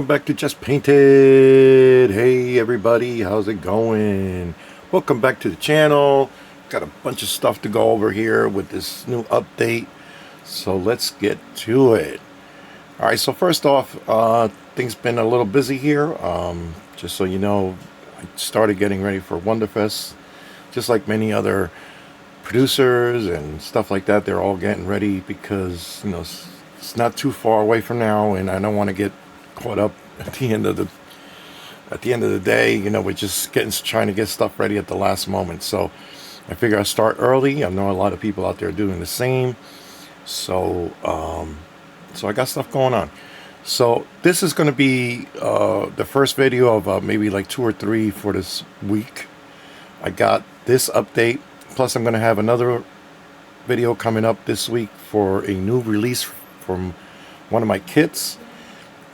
Back to Just Painted. Hey everybody, how's it going? Welcome back to the channel. Got a bunch of stuff to go over here with this new update, so let's get to it. Alright, so first off, things been a little busy here. Just so you know, I started getting ready for Wonderfest, just like many other producers and stuff like that. They're all getting ready because, you know, it's not too far away from now, and I don't want to get caught up at the end of the day, you know, with just trying to get stuff ready at the last moment. So I figure I'll start early. I know a lot of people out there doing the same. So so I got stuff going on. So this is going to be the first video of maybe like 2 or 3 for this week. I got this update, plus I'm going to have another video coming up this week for a new release from one of my kits.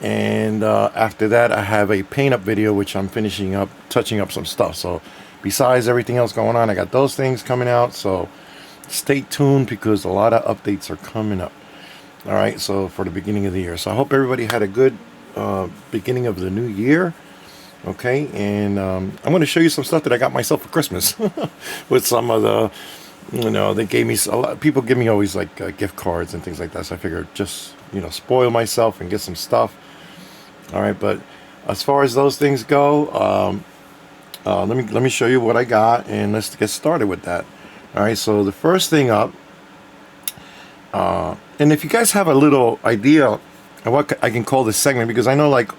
And after that, I have a paint up video, which I'm finishing up, touching up some stuff. So besides everything else going on, I got those things coming out. So stay tuned because a lot of updates are coming up. All right, so for the beginning of the year. So I hope everybody had a good beginning of the new year. Okay, and I'm going to show you some stuff that I got myself for Christmas with some of the, you know, they gave me a lot. People give me always like gift cards and things like that. So I figured just, you know, spoil myself and get some stuff. All right, but as far as those things go, let me show you what I got, and let's get started with that. All right, so the first thing up, and if you guys have a little idea of what I can call this segment, because I know like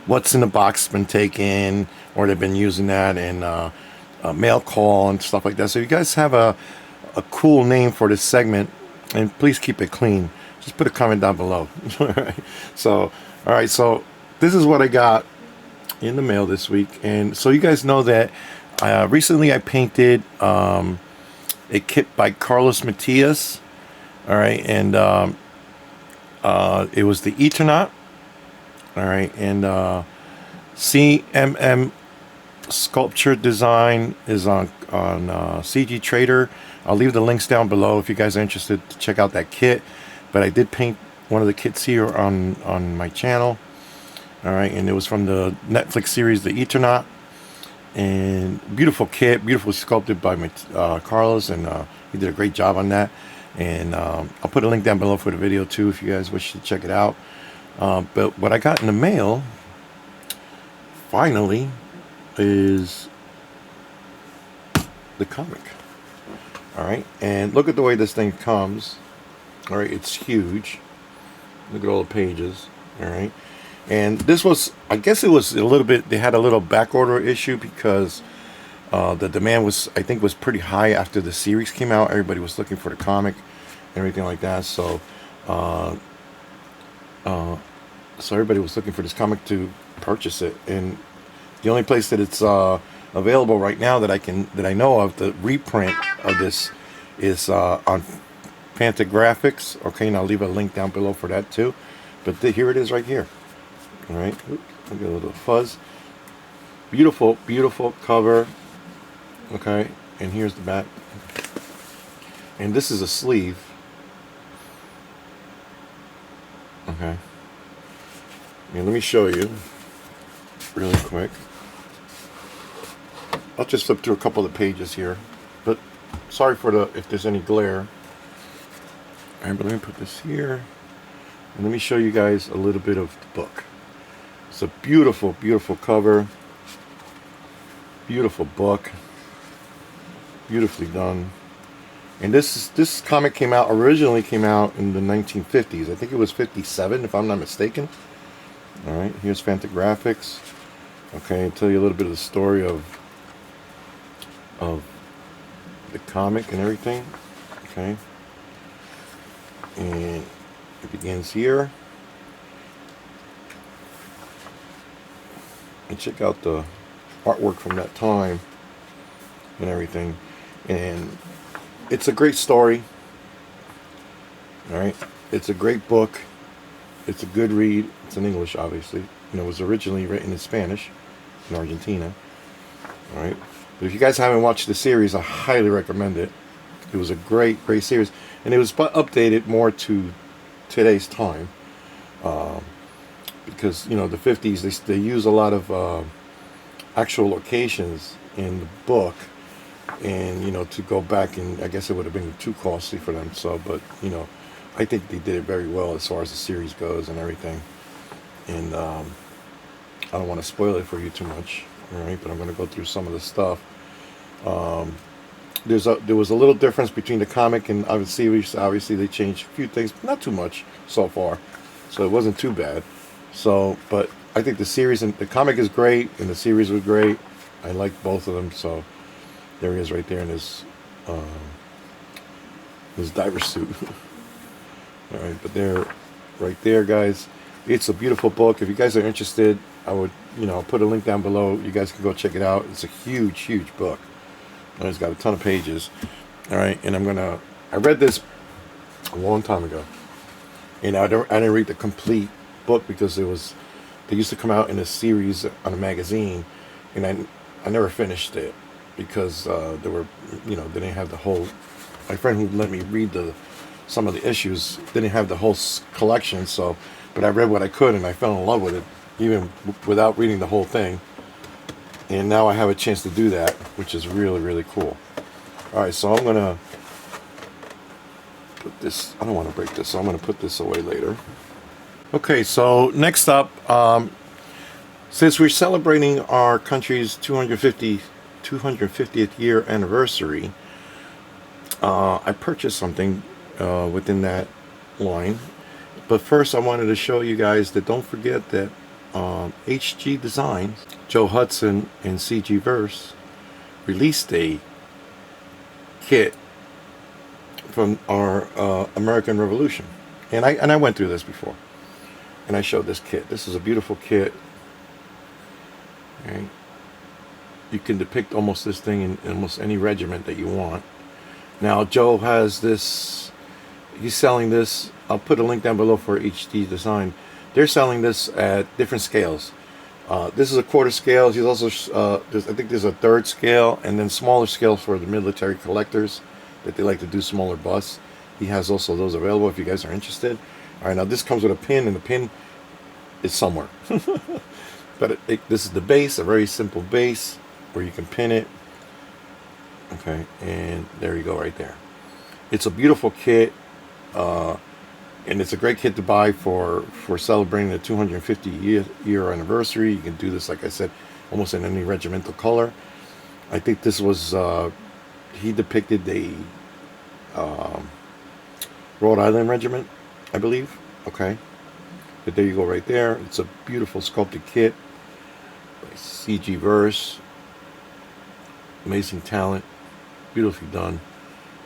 what's in the box has been taken, or they've been using that in mail call and stuff like that. So if you guys have a cool name for this segment, and please keep it clean, just put a comment down below. All right, so. Alright, so this is what I got in the mail this week. And so you guys know that recently I painted a kit by Carlos Matias. Alright, and it was the Eternaut. Alright, and CMM Sculpture Design is on CG Trader. I'll leave the links down below if you guys are interested to check out that kit. But I did paint one of the kits here on my channel. All right, and it was from the Netflix series The Eternaut, and beautiful kit, beautifully sculpted by Carlos, and he did a great job on that. And I'll put a link down below for the video too if you guys wish to check it out. But what I got in the mail finally is the comic. All right, and look at the way this thing comes. All right, it's huge. Look at all the pages. All right, and this was, I guess it was a little bit, they had a little back order issue because the demand was, I think, was pretty high after the series came out. Everybody was looking for the comic and everything like that. So so everybody was looking for this comic to purchase it, and the only place that it's available right now that I know of, the reprint of this, is on Fantagraphics. Okay, and I'll leave a link down below for that too. But here it is right here. All right, look at a little fuzz. Beautiful, beautiful cover. Okay, and here's the back. And this is a sleeve. Okay. And let me show you really quick. I'll just flip through a couple of the pages here, but sorry for if there's any glare. All right, but let me put this here, and let me show you guys a little bit of the book. It's a beautiful, beautiful cover, beautiful book, beautifully done. And this comic originally came out in the 1950s. I think it was 57, if I'm not mistaken. All right, here's Fantagraphics. Okay, I'll tell you a little bit of the story of the comic and everything. Okay. And It begins here. And check out the artwork from that time and everything. And it's a great story. All right, it's a great book. It's a good read. It's in English, obviously. And it was originally written in Spanish in Argentina. All right, but if you guys haven't watched the series, I highly recommend it. It was a great series, and it was updated more to today's time, because the 50s they use a lot of actual locations in the book, and to go back, and I guess it would have been too costly for them. So, but I think they did it very well as far as the series goes and everything. And I don't want to spoil it for you too much, all right? But I'm going to go through some of the stuff. There was a little difference between the comic and the series. Obviously, they changed a few things, but not too much so far, so it wasn't too bad. So, but I think the series and the comic is great, and the series was great. I like both of them. So there he is, right there in his diver suit. All right, but there, right there, guys. It's a beautiful book. If you guys are interested, I would, I'll put a link down below. You guys can go check it out. It's a huge book. And it's got a ton of pages. All right, and I read this a long time ago, and I didn't read the complete book because they used to come out in a series on a magazine, and I never finished it because they didn't have the whole. My friend who let me read some of the issues didn't have the whole collection, so. But I read what I could, and I fell in love with it, even without reading the whole thing. And now I have a chance to do that, which is really cool. All right, so I'm going to put this, I don't want to break this, so I'm going to put this away later. Okay, so next up, since we're celebrating our country's 250th year anniversary, I purchased something within that line. But first, I wanted to show you guys that don't forget that HG Designs, Joe Hudson and CG Verse released a kit from our American Revolution, and I went through this before, and I showed this kit. This is a beautiful kit. Okay. You can depict almost this thing in almost any regiment that you want. Now Joe has this. He's selling this. I'll put a link down below for HG Design. They're selling this at different scales. This is a quarter scale. He's also, I think there's a third scale, and then smaller scales for the military collectors that they like to do smaller busts. He has also those available if you guys are interested. All right, now this comes with a pin, and the pin is somewhere. But this is the base, a very simple base where you can pin it. Okay, and there you go, right there. It's a beautiful kit. And it's a great kit to buy for celebrating the 250 year anniversary. You can do this, like I said, almost in any regimental color. I think this was he depicted the Rhode Island regiment, I believe. Okay, but there you go, right there. It's a beautiful sculpted kit by CG Verse. Amazing talent, beautifully done,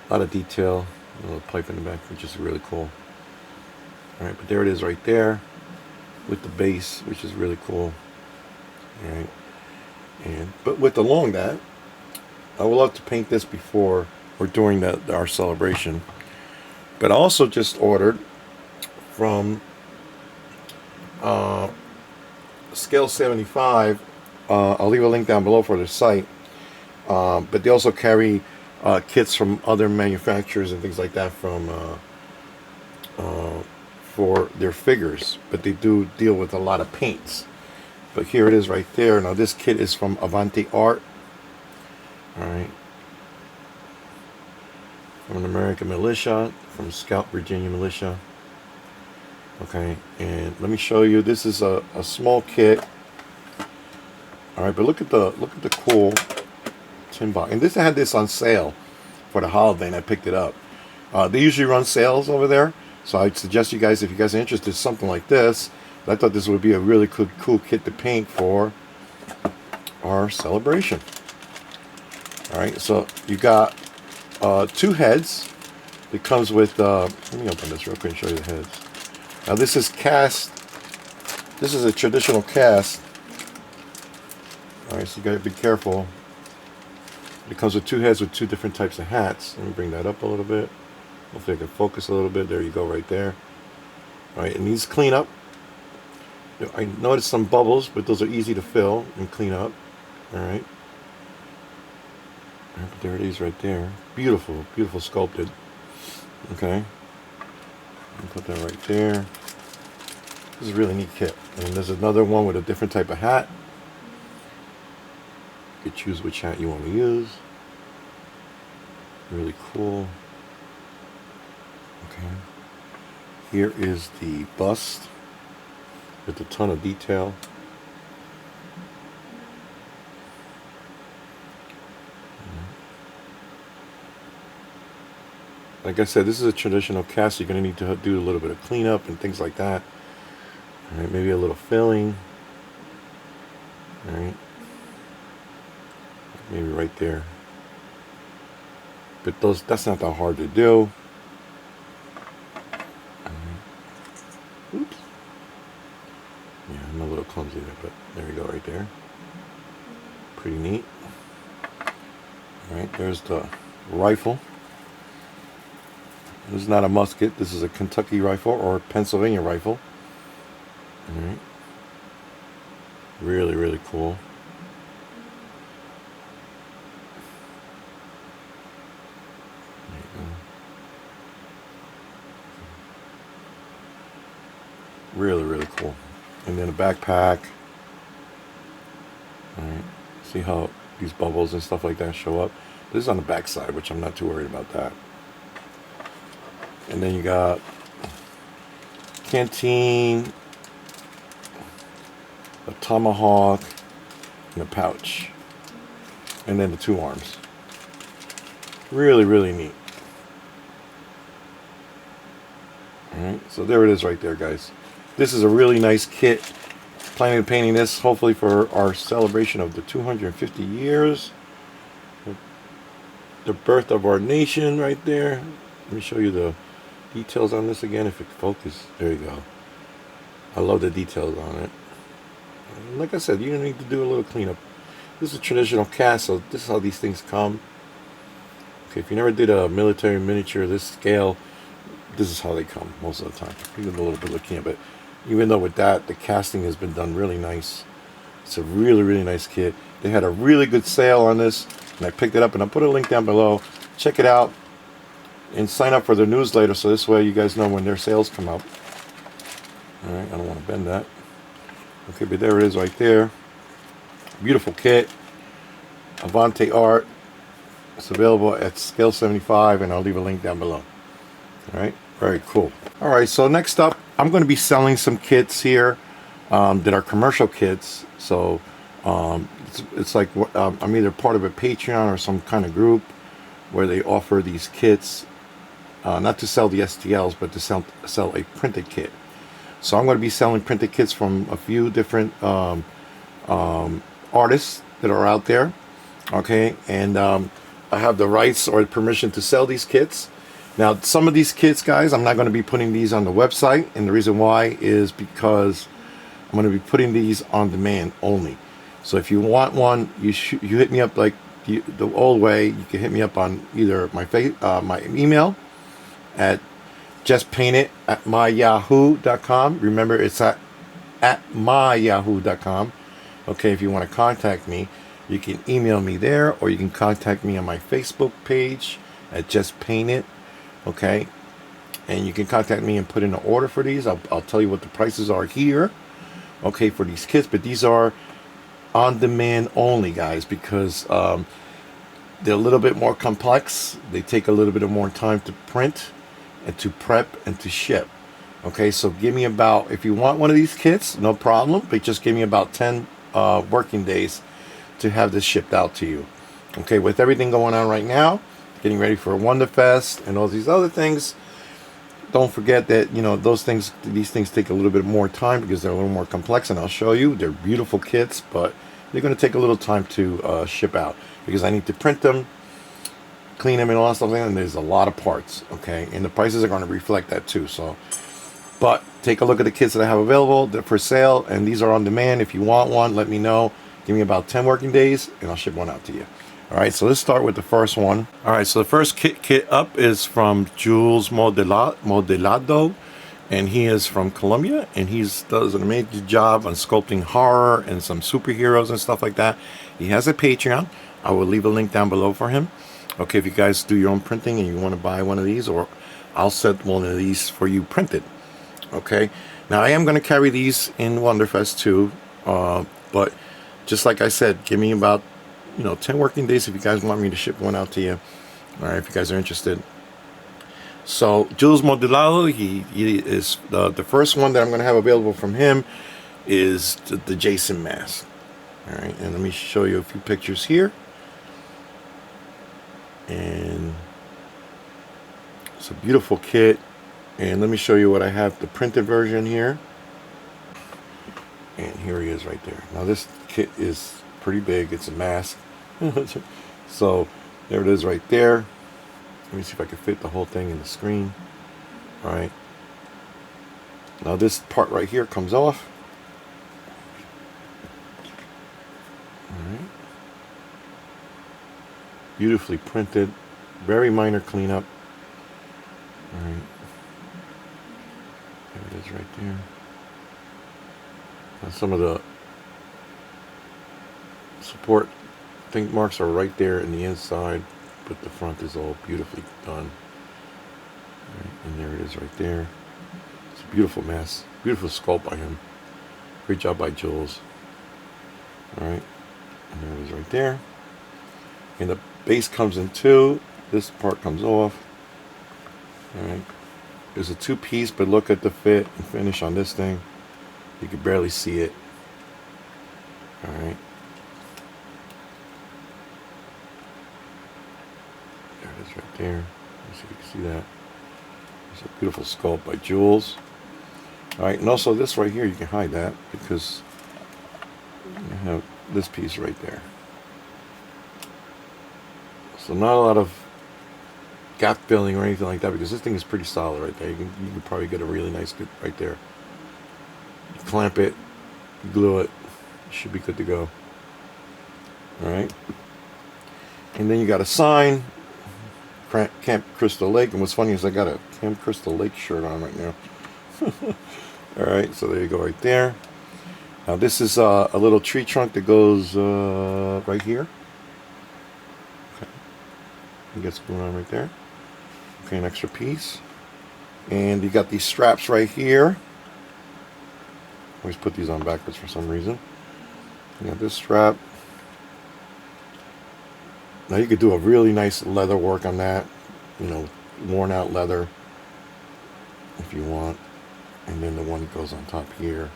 a lot of detail. A little pipe in the back, which is really cool. All right, but there it is right there with the base, which is really cool. All right, but with along that, I would love to paint this before or during our celebration. But I also just ordered from Scale 75. I'll leave a link down below for their site. But they also carry kits from other manufacturers and things like that for their figures, but they do deal with a lot of paints. But here it is right there. Now this kit is from Avanti Art. All right, from an American Militia, from Scout Virginia Militia. Okay, and let me show you. This is a small kit. All right, but look at the cool tin box. And I had this on sale for the holiday, and I picked it up. They usually run sales over there, so I'd suggest you guys, if you guys are interested in something like this. I thought this would be a really cool kit to paint for our celebration. All right, so you got 2 heads. It comes with. Let me open this real quick and show you the heads. Now this is cast. This is a traditional cast. Alright, so you gotta be careful. It comes with two heads with two different types of hats. Let me bring that up a little bit. Hopefully I can focus a little bit. There you go, right there. Alright, it needs cleanup. I noticed some bubbles, but those are easy to fill and clean up. Alright. There it is right there. Beautiful, beautiful sculpted. Okay. Put that right there. This is a really neat kit. And there's another one with a different type of hat. You can choose which hat you want to use. Really cool. Okay. Here is the bust with a ton of detail. Like I said, this is a traditional cast. So you're going to need to do a little bit of cleanup and things like that. All right, maybe a little filling. All right, maybe right there. But that's not that hard to do. Oops. Yeah, I'm a little clumsy there, but there you go, right there. Pretty neat. All right, there's the rifle. This is not a musket. This is a Kentucky rifle or Pennsylvania rifle. All right. Really, really cool. There you go. Really, really cool. And then a backpack. All right. See how these bubbles and stuff like that show up? This is on the back side, which I'm not too worried about that. And then you got canteen, a tomahawk, and a pouch. And then the two arms. Really, really neat. Alright, so there it is right there, guys. This is a really nice kit. Planning on painting this hopefully for our celebration of the 250 years. The birth of our nation right there. Let me show you the details on this again, if it focus. There you go. I love the details on it. Like I said, you need to do a little cleanup. This is a traditional cast, so this is how these things come. Okay, if you never did a military miniature this scale, this is how they come most of the time. You get a little bit of cleanup, but even though with that, the casting has been done really nice. It's a really, really nice kit. They had a really good sale on this, and I picked it up, and I'll put a link down below. Check it out. And sign up for their newsletter, so this way you guys know when their sales come out. Alright, I don't want to bend that. Okay, but there it is right there. Beautiful kit. Avante Art. It's available at scale 75, and I'll leave a link down below. Alright, very cool. Alright, so next up, I'm going to be selling some kits here that are commercial kits. So it's like I'm either part of a Patreon or some kind of group where they offer these kits. Not to sell the STLs, but to sell a printed kit. So I'm going to be selling printed kits from a few different artists that are out there. Okay, and I have the rights or permission to sell these kits. Now, some of these kits, guys, I'm not going to be putting these on the website, and the reason why is because I'm going to be putting these on demand only. So if you want one, you hit me up like the old way. You can hit me up on either my email at justpaintit@myyahoo.com. Remember, it's at myyahoo.com. Okay, if you want to contact me, you can email me there, or you can contact me on my Facebook page at justpaintit. Okay, and you can contact me and put in an order for these. I'll tell you what the prices are here. Okay, for these kits, but these are on demand only, guys, because they're a little bit more complex. They take a little bit more time to print and to prep and to ship. Okay, so give me about, if you want one of these kits, no problem, but just give me about 10 working days to have this shipped out to you. Okay, with everything going on right now, getting ready for Wonderfest and all these other things, don't forget that, you know, these things take a little bit more time because they're a little more complex, and I'll show you. They're beautiful kits, but they're going to take a little time to ship out because I need to print them, clean them, and all that stuff, and there's a lot of parts. Okay, and the prices are going to reflect that too. So But take a look at the kits that I have available. They're for sale, and these are on demand. If you want one, let me know. Give me about 10 working days, and I'll ship one out to you. All right, so let's start with the first one. All right, so the first kit up is from Jules Modelado, and he is from Colombia, and he does an amazing job on sculpting horror and some superheroes and stuff like that. He has a Patreon. I will leave a link down below for him. Okay, if you guys do your own printing and you want to buy one of these, or I'll set one of these for you printed. Okay, now I am going to carry these in Wonderfest too, but just like I said, give me about 10 working days if you guys want me to ship one out to you. All right, if you guys are interested. So Jules Modelado, he is the first one that I'm going to have available from him is the Jason mask. All right, and let me show you a few pictures here. And it's a beautiful kit. And let me show you what I have, the printed version here. And here he is right there. Now this kit is pretty big. It's a mask. So there it is right there. Let me see if I can fit the whole thing in the screen. All right. Now this part right here comes off. All right. Beautifully printed. Very minor cleanup. All right. There it is right there. Now some of the support think marks are right there in the inside, but the front is all beautifully done. Right, and there it is right there. It's a beautiful mess. Beautiful sculpt by him. Great job by Jules. Alright, and there it is right there. And the base comes in two. This part comes off. Alright. There's a two-piece, but look at the fit and finish on this thing. You can barely see it. Alright. There it is right there. Let's see if you can see that. It's a beautiful sculpt by Jules. Alright, and also this right here, you can hide that because you have this piece right there. So not a lot of gap filling or anything like that because this thing is pretty solid right there. You can probably get a really nice good right there. You clamp it, you glue it, you should be good to go. Alright. And then you got a sign, Camp Crystal Lake. And what's funny is I got a Camp Crystal Lake shirt on right now. Alright, so there you go right there. Now this is a little tree trunk that goes right here. Okay. You get screwed on right there. Okay, an extra piece. And you got these straps right here. Always put these on backwards for some reason. You got this strap. Now you could do a really nice leather work on that. Worn out leather if you want. And then the one goes on top here.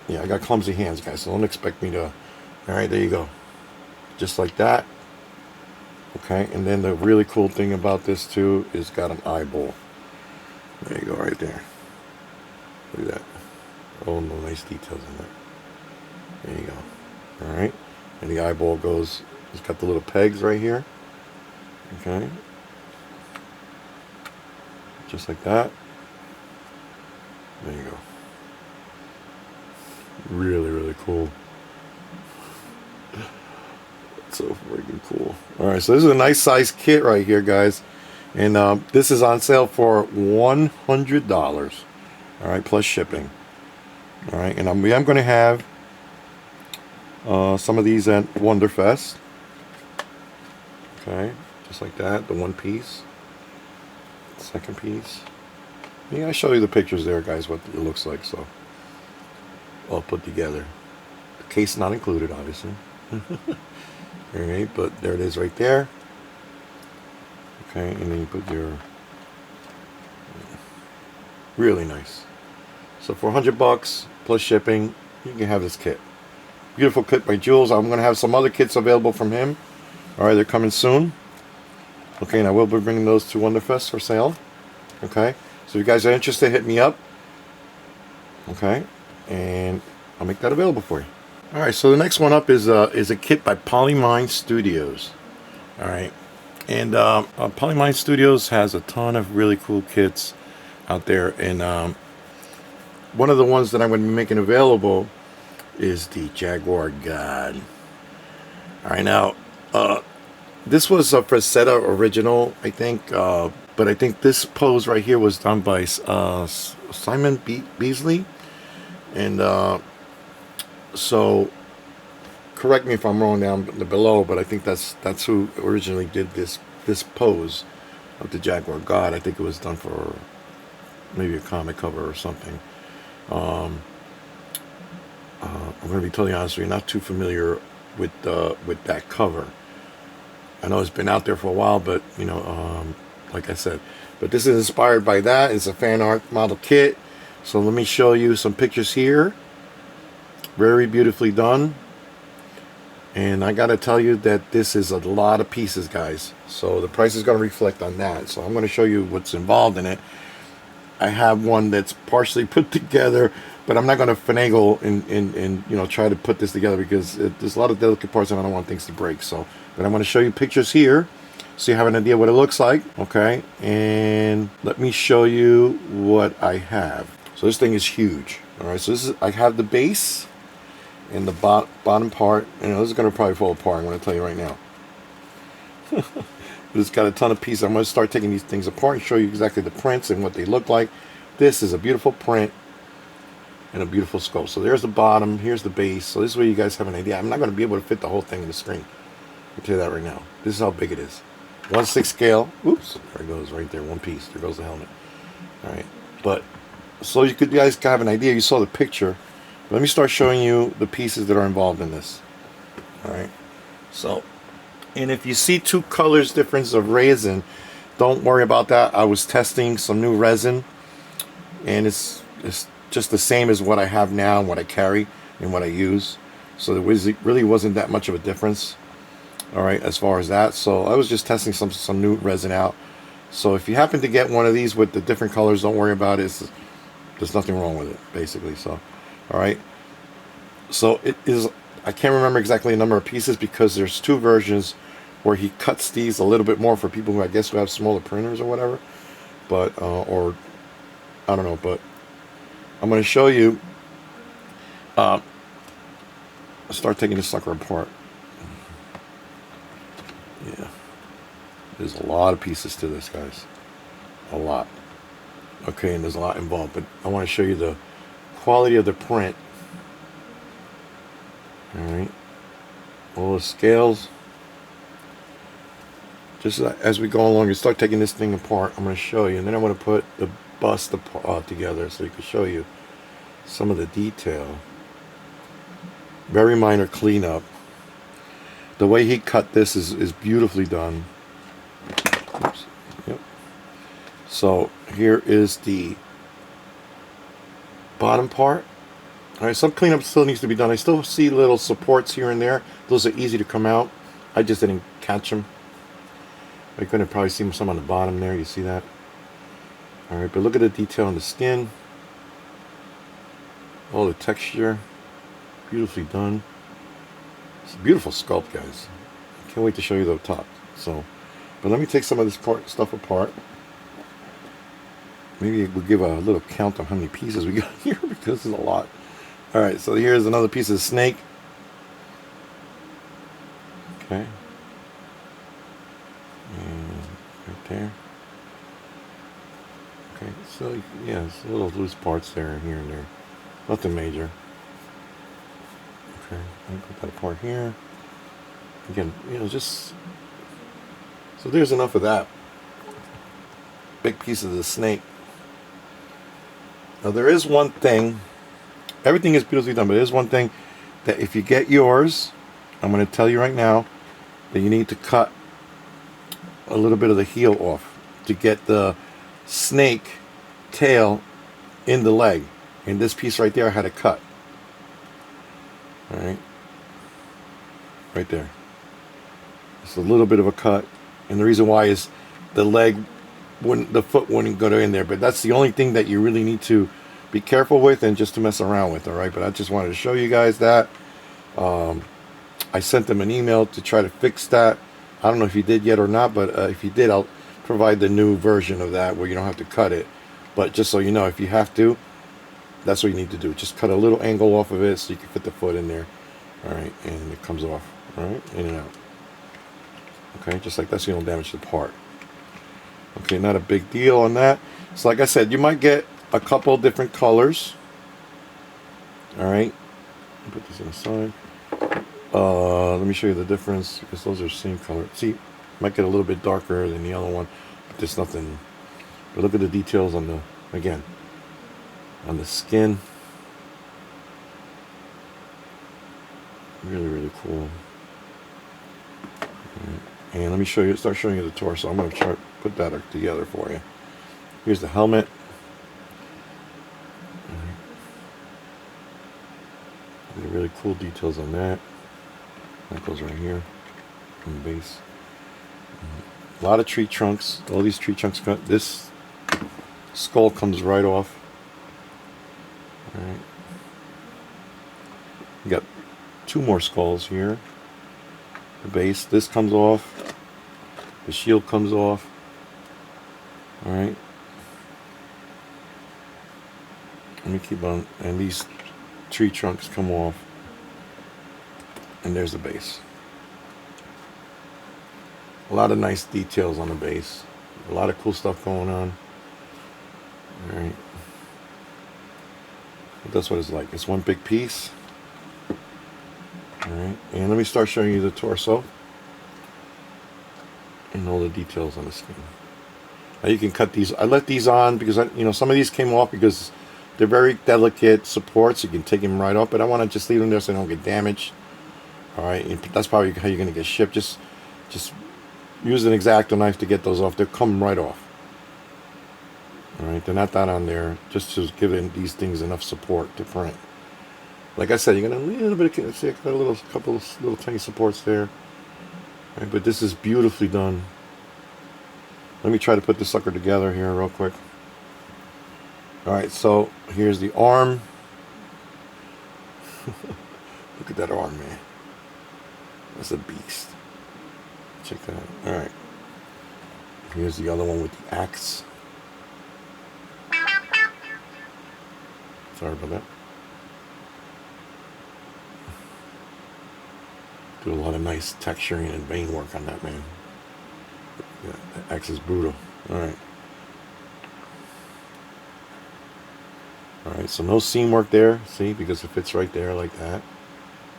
Yeah, I got clumsy hands, guys, so don't expect me to. Alright, there you go. Just like that. Okay, and then the really cool thing about this too is got an eyeball. There you go, right there. Look at that. Oh, no, nice details in there. There you go. Alright, and the eyeball goes, it's got the little pegs right here. Okay. Just like that. There you go. Really, really cool. So freaking cool. Alright, so this is a nice size kit right here, guys. And this is on sale for $100. Alright, plus shipping. Alright, and I'm going to have some of these at Wonderfest. Okay, just like that. The one piece. Second piece. Yeah, I'll show you the pictures there, guys, what it looks like. So, all put together. The case not included, obviously. Alright, but there it is right there. Okay, and then you put your... Really nice. So for $100 plus shipping, you can have this kit. Beautiful kit by Jules. I'm going to have some other kits available from him. Alright, they're coming soon. Okay, and I will be bringing those to Wonderfest for sale. Okay, so if you guys are interested, hit me up. Okay, and I'll make that available for you. Alright, so the next one up is a kit by Polymine Studios. Alright, and Polymine Studios has a ton of really cool kits. out there. And one of the ones that I'm going to be making available is the Jaguar God. All right, now this was a Frazetta original, I think, but I think this pose right here was done by Simon Beasley, and so correct me if I'm wrong down below, but I think that's who originally did this pose of the Jaguar God. I think it was done for maybe a comic cover or something. I'm going to be totally honest with you, not too familiar with that cover. I know it's been out there for a while, but you know, like I said, but this is inspired by that. It's a fan art model kit. So let me show you some pictures here. Very beautifully done. And I got to tell you that this is a lot of pieces, guys. So the price is going to reflect on that. So I'm going to show you what's involved in it. I have one that's partially put together, but I'm not going to finagle and you know, try to put this together because there's a lot of delicate parts and I don't want things to break. So, but I'm going to show you pictures here so you have an idea what it looks like. Okay, and let me show you what I have. So this thing is huge. All right, so this is, I have the base and the bottom part. You know, this is going to probably fall apart. I'm going to tell you right now. But it's got a ton of pieces. I'm going to start taking these things apart and show you exactly the prints and what they look like. This is a beautiful print and a beautiful sculpt. So there's the bottom, here's the base. So this is where you guys have an idea. I'm not going to be able to fit the whole thing in the screen. I'll tell you that right now. This is how big it is. 1/6 scale. Oops, there it goes right there, one piece. There goes the helmet. All right, but so you guys have an idea. You saw the picture. Let me start showing you the pieces that are involved in this. All right, so. And if you see two colors difference of resin, don't worry about that. I was testing some new resin, and it's just the same as what I have now and what I carry and what I use. So there really wasn't that much of a difference. All right, as far as that. So I was just testing some new resin out. So if you happen to get one of these with the different colors, don't worry about it. There's nothing wrong with it, basically. So, all right. So it is. I can't remember exactly the number of pieces because there's two versions where he cuts these a little bit more for people who I guess who have smaller printers or whatever, but or I don't know. But I'm going to show you. I'll start taking this sucker apart. Yeah, there's a lot of pieces to this, guys. A lot. Okay, and there's a lot involved, but I want to show you the quality of the print. Alright, all the scales. Just as we go along, you start taking this thing apart, I'm going to show you, and then I'm going to put the bust together so you can show you some of the detail. Very minor cleanup. The way he cut this is beautifully done. Oops. Yep. So here is the bottom part. Alright, some cleanup still needs to be done. I still see little supports here and there. Those are easy to come out. I just didn't catch them. You're going to probably see some on the bottom there. You see that? Alright, but look at the detail on the skin. All the texture. Beautifully done. It's a beautiful sculpt, guys. I can't wait to show you the top. So, but let me take some of this stuff apart. Maybe we'll give a little count on how many pieces we got here because there's a lot. Alright, so here's another piece of snake. Okay. And right there. Okay, so yeah, it's little loose parts there, here and there. Nothing major. Okay, I'll put that apart here. Again, you know, just... So there's enough of that. Big piece of the snake. Now there is one thing. Everything is beautifully done, but there's one thing that if you get yours, I'm going to tell you right now that you need to cut a little bit of the heel off to get the snake tail in the leg. And this piece right there I had to cut. Alright. Right there. It's a little bit of a cut. And the reason why is the foot wouldn't go in there. But that's the only thing that you really need to be careful with and just to mess around with, alright? But I just wanted to show you guys that. I sent them an email to try to fix that. I don't know if you did yet or not, but if you did, I'll provide the new version of that where you don't have to cut it. But just so you know, if you have to, that's what you need to do. Just cut a little angle off of it so you can fit the foot in there. All right, and it comes off. All right, in and out. Okay, just like that, so you don't damage the part. Okay, not a big deal on that. So like I said, you might get a couple different colors. All right, put this on the side. Let me show you the difference, because those are the same color. See, might get a little bit darker than the other one, but there's nothing. But look at the details on the, again, on the skin. Really, really cool. And let me show you, start showing you the torso. I'm going to try to put that together for you. Here's the helmet. Really cool details on that. That goes right here on the base. A lot of tree trunks. All these tree trunks cut. This skull comes right off. All right. You got two more skulls here. The base. This comes off. The shield comes off. All right. Let me keep on. And these tree trunks come off. And there's the base. A lot of nice details on the base. A lot of cool stuff going on. All right. But that's what it's like. It's one big piece. All right. And let me start showing you the torso and all the details on the skin. Now you can cut these. I let these on because some of these came off because they're very delicate supports. You can take them right off, but I want to just leave them there so they don't get damaged. All right, and that's probably how you're going to get shipped. Just use an X-Acto knife to get those off. They'll come right off. All right, they're not that on there, just to give these things enough support to print. Like I said, you're going to a little bit of, see, I got a couple of little tiny supports there. All right, but this is beautifully done. Let me try to put this sucker together here real quick. All right, so here's the arm. Look at that arm, man. That's a beast. Check that out. All right. Here's the other one with the axe. Sorry about that. Do a lot of nice texturing and vein work on that, man. Yeah, the axe is brutal. All right. All right, so no seam work there, see, because it fits right there like that,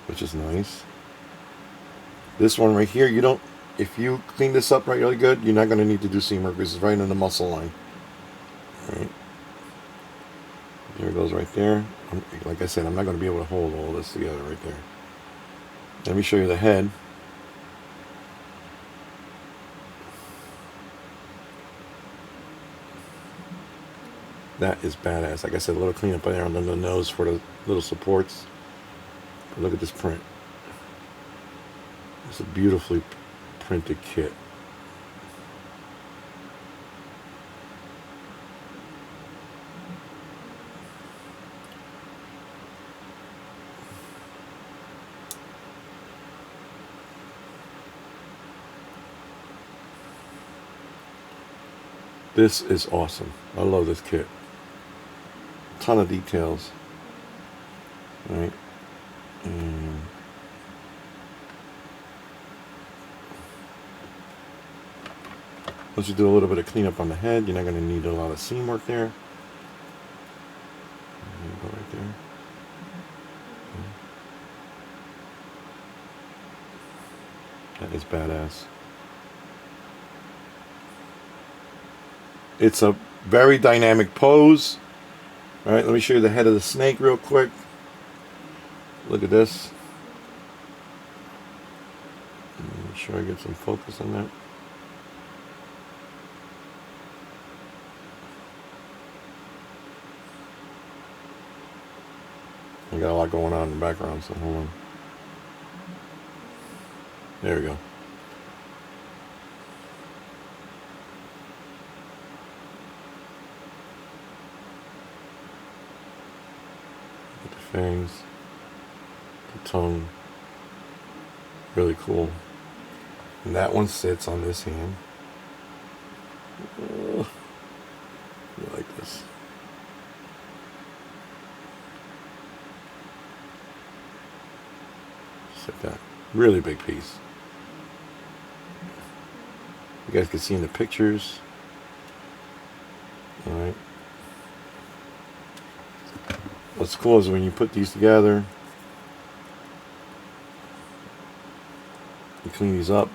which is nice. This one right here, if you clean this up right really good, you're not going to need to do seam work because it's right in the muscle line. All right. There it goes right there. Like I said, I'm not going to be able to hold all this together right there. Let me show you the head. That is badass. Like I said, a little cleanup there under the nose for the little supports. But look at this print. It's a beautifully printed kit. This is awesome. I love this kit. Ton of details. All right. And once you do a little bit of cleanup on the head, you're not going to need a lot of seam work there. Go right there. That is badass. It's a very dynamic pose. All right, let me show you the head of the snake real quick. Look at this. Make sure I get some focus on that. I got a lot going on in the background, so hold on. There we go. The fangs, the tongue, really cool. And that one sits on this hand. You like this? Just like that. Really big piece. You guys can see in the pictures. Alright. What's cool is when you put these together, you clean these up,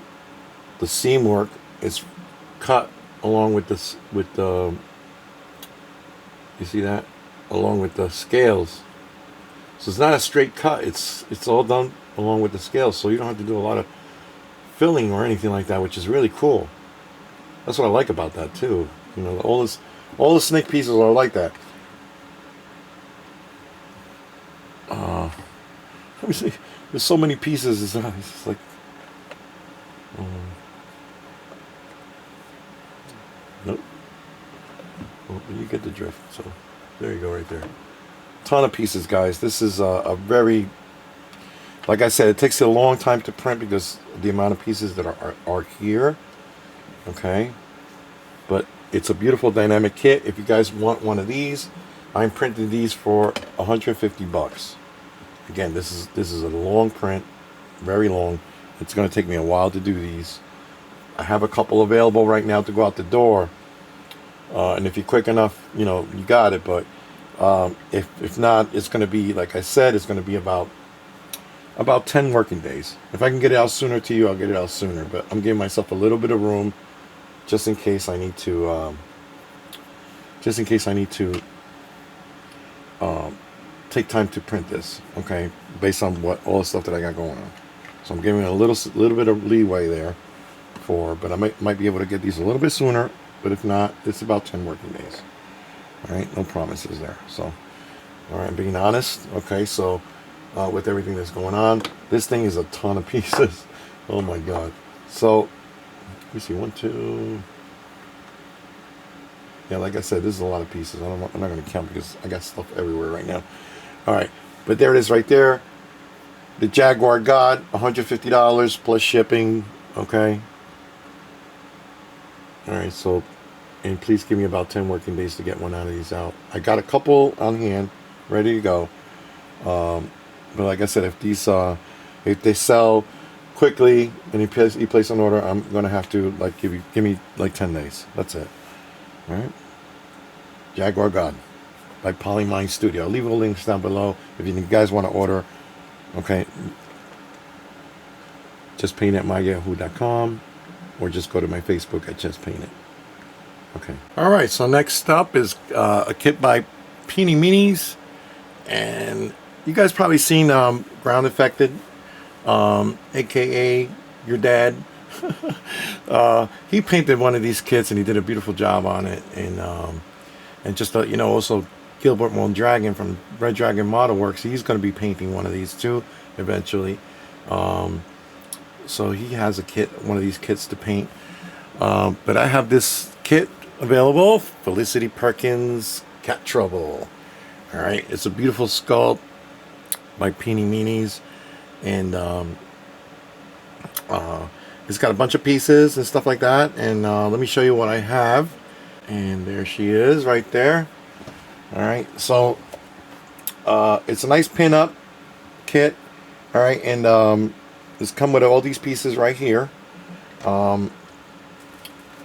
the seam work is cut along with this, with the, you see that? Along with the scales. So it's not a straight cut, it's all done along with the scales, so you don't have to do a lot of filling or anything like that, which is really cool. That's what I like about that too. You know, all the snake pieces are like that. Let me see. There's so many pieces. It's just like, nope. Well, you get the drift. So there you go, right there. Ton of pieces, guys. This is a very, like I said, it takes a long time to print because of the amount of pieces that are here. Okay, but it's a beautiful dynamic kit. If you guys want one of these, I'm printing these for $150. Again, this is a long print, very long. It's going to take me a while to do these. I have a couple available right now to go out the door, and if you're quick enough, you know, you got it. But if not, it's going to be, like I said, it's going to be about 10 working days. If I can get it out sooner to you, I'll get it out sooner. But I'm giving myself a little bit of room, just in case I need to. Take time to print this, okay, based on all the stuff that I got going on. So I'm giving it a little bit of leeway there, but I might be able to get these a little bit sooner. But if not, it's about 10 working days. All right, no promises there. So, all right, being honest, okay. So, with everything that's going on, this thing is a ton of pieces. Oh my God. So, let me see, 1, 2. Yeah, like I said, this is a lot of pieces. I'm not going to count because I got stuff everywhere right now. All right, but there it is right there. The Jaguar God, $150 plus shipping. Okay. All right, so, and please give me about 10 working days to get one out of these out. I got a couple on hand, ready to go. But like I said, if they sell quickly and you place an order, I'm gonna have to like give me like 10 days. That's it. All right. Jaguar God by Polymind Studio. I'll leave all links down below if you guys want to order. Okay. Just paint at myyahoo.com or just go to my Facebook at Just Paint It. Okay. All right. So next up is a kit by Peeny Minis, and you guys probably seen Ground Affected, aka your dad. He painted one of these kits and he did a beautiful job on it. And just you know, also Gilbert Mondragon from Red Dragon Model Works, he's going to be painting one of these too eventually. So he has one of these kits to paint. But I have this kit available, Felicity Perkins Cat Trouble. All right, it's a beautiful sculpt by Peeny Minis, and it's got a bunch of pieces and stuff like that. And let me show you what I have. And there she is right there. All right, so it's a nice pin-up kit. All right, and it's come with all these pieces right here. And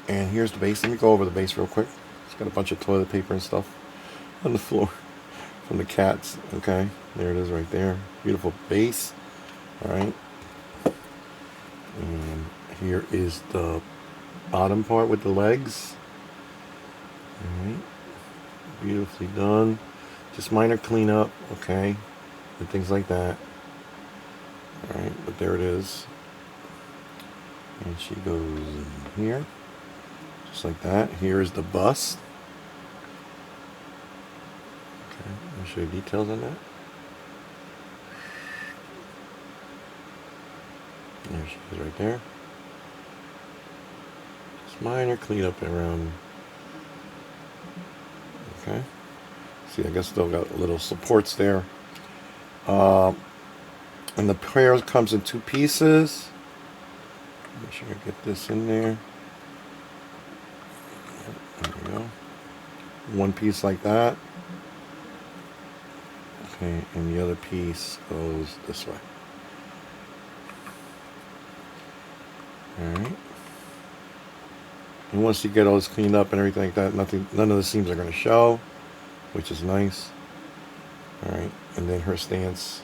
here's the base. Let me go over the base real quick. It's got a bunch of toilet paper and stuff on the floor from the cats. Okay, there it is right there. Beautiful base. All right. And here is the bottom part with the legs. All right. Beautifully done. Just minor cleanup, okay, and things like that. All right, but there it is. And she goes in here, just like that. Here is the bust. Okay, I'll show you details on that. There she is right there. Just minor cleanup around. Okay. See, I guess still got little supports there. And the pair comes in 2 pieces. Make sure I get this in there. There we go. One piece like that. Okay, and the other piece goes this way. Alright. And once you get all this cleaned up and everything like that, none of the seams are going to show, which is nice. Alright, and then her stance.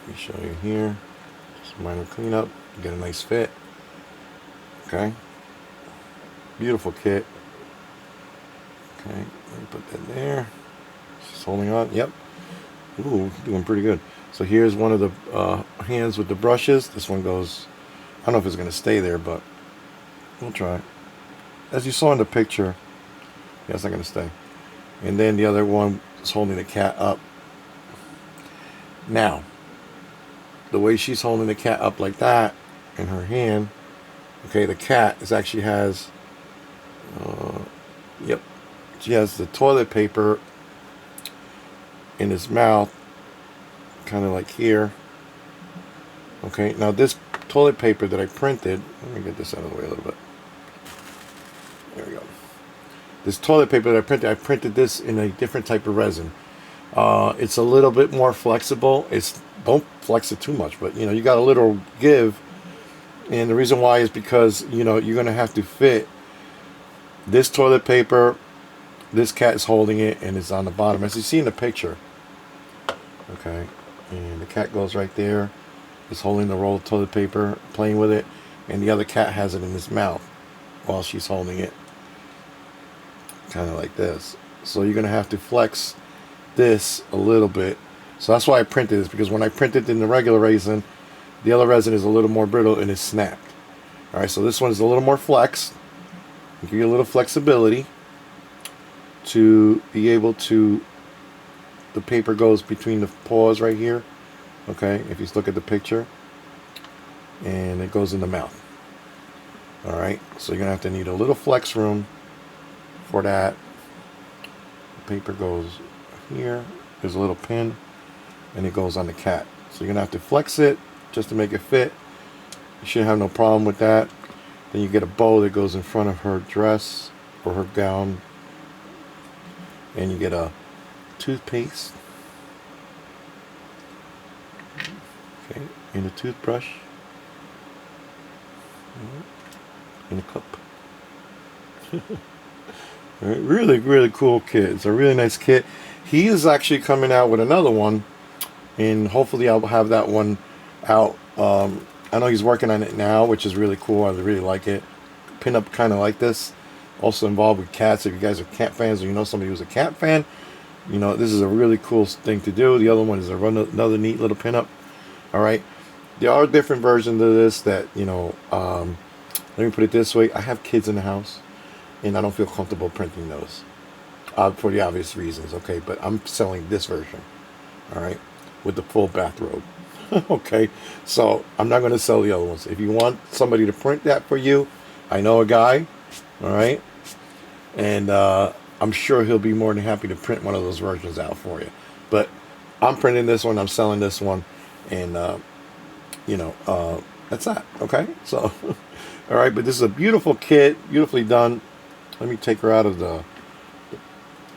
Let me show you here. Just minor cleanup. Get a nice fit. Okay. Beautiful kit. Okay, let me put that there. Just holding on. Yep. Ooh, doing pretty good. So here's one of the hands with the brushes. This one goes, I don't know if it's going to stay there, but we'll try. As you saw in the picture, yeah, it's not going to stay. And then the other one is holding the cat up. Now, the way she's holding the cat up like that in her hand, okay, the cat actually has, yep, she has the toilet paper in his mouth, kind of like here. Okay, now this toilet paper that I printed, let me get this out of the way a little bit. There we go. This toilet paper that I printed this in a different type of resin. It's a little bit more flexible. Don't flex it too much, but you got a little give. And the reason why is because you're going to have to fit this toilet paper. This cat is holding it and it's on the bottom, as you see in the picture. Okay, and the cat goes right there. Is holding the roll of toilet paper, playing with it, and the other cat has it in his mouth while she's holding it, kind of like this. So you're going to have to flex this a little bit. So that's why I printed this, because when I printed in the regular resin, the other resin is a little more brittle and it's snapped. Alright, so this one is a little more flexed. Give you a little flexibility to be able to, the paper goes between the paws right here. Okay, if you look at the picture, and it goes in the mouth. Alright, so you're going to need a little flex room for that. The paper goes here, there's a little pin, and it goes on the cat. So you're going to have to flex it just to make it fit. You shouldn't have no problem with that. Then you get a bow that goes in front of her dress or her gown, and you get a toothpaste. Okay, and a toothbrush, and a cup. Alright, really, really cool kit. It's a really nice kit. He is actually coming out with another one, and hopefully I'll have that one out. I know he's working on it now, which is really cool. I really like it. Pinup kind of like this. Also involved with cats. If you guys are cat fans, or you know somebody who's a cat fan, this is a really cool thing to do. The other one is another neat little pinup. Alright, there are different versions of this that, let me put it this way. I have kids in the house, and I don't feel comfortable printing those for the obvious reasons, okay? But I'm selling this version, alright, with the full bathrobe, okay? So I'm not going to sell the other ones. If you want somebody to print that for you, I know a guy, alright? And I'm sure he'll be more than happy to print one of those versions out for you. But I'm printing this one, I'm selling this one. And that's that. Okay, so all right, but this is a beautiful kit, beautifully done. Let me take her out of the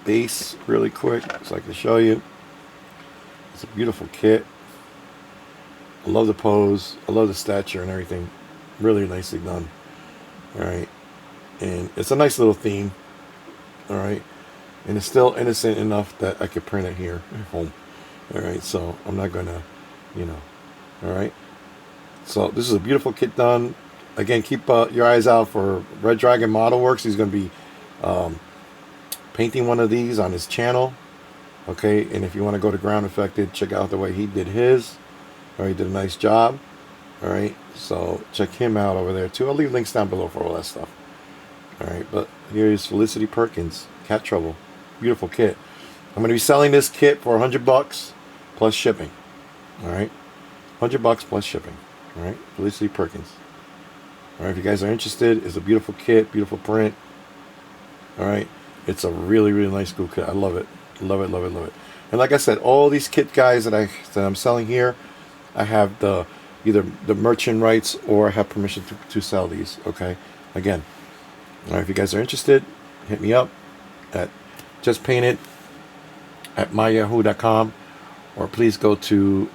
base really quick so I can show you. It's a beautiful kit. I love the pose, I love the stature and everything. Really nicely done. All right, and it's a nice little theme. All right, and it's still innocent enough that I could print it here at home. All right, so I'm not gonna alright, so this is a beautiful kit done. Again, keep your eyes out for Red Dragon Model Works. He's going to be painting one of these on his channel, okay? And if you want to go to Ground Affected, check out the way he did his. Alright, he did a nice job. Alright, so check him out over there too. I'll leave links down below for all that stuff. Alright, but here's Felicity Perkins, Cat Trouble. Beautiful kit. I'm going to be selling this kit for $100 plus shipping. Alright, $100 plus shipping. Alright, Felicity Perkins. Alright, if you guys are interested, it's a beautiful kit, beautiful print. Alright, it's a really, really nice cool kit. I love it. Love it, love it, love it. And like I said, all these kit guys that I'm selling here, I have either the merchant rights or I have permission to sell these. Okay, again, alright, if you guys are interested, hit me up at justpainted@myyahoo.com, or please go to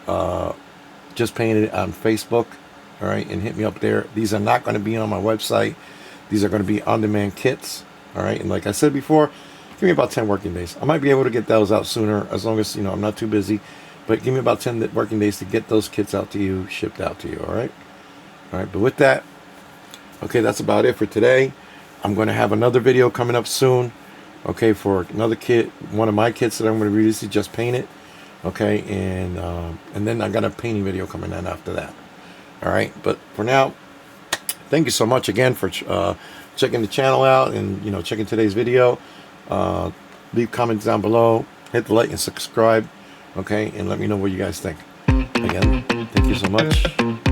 Just Painted on Facebook. all right, and hit me up there. These are not going to be on my website. These are going to be on-demand kits, all right. And like I said before, give me about 10 working days. I might be able to get those out sooner, as long as, you know, I'm not too busy. But give me about 10 working days to get those kits out to you, shipped out to you, all right. All right, but with that, okay, that's about it for today. I'm going to have another video coming up soon, okay, for another kit, one of my kits that I'm going to release, just painted, okay, and then I got a painting video coming in after that. All right, but for now, thank you so much again for checking the channel out and, you know, checking today's video. Leave comments down below, hit the like and subscribe, okay, and let me know what you guys think. Again, thank you so much.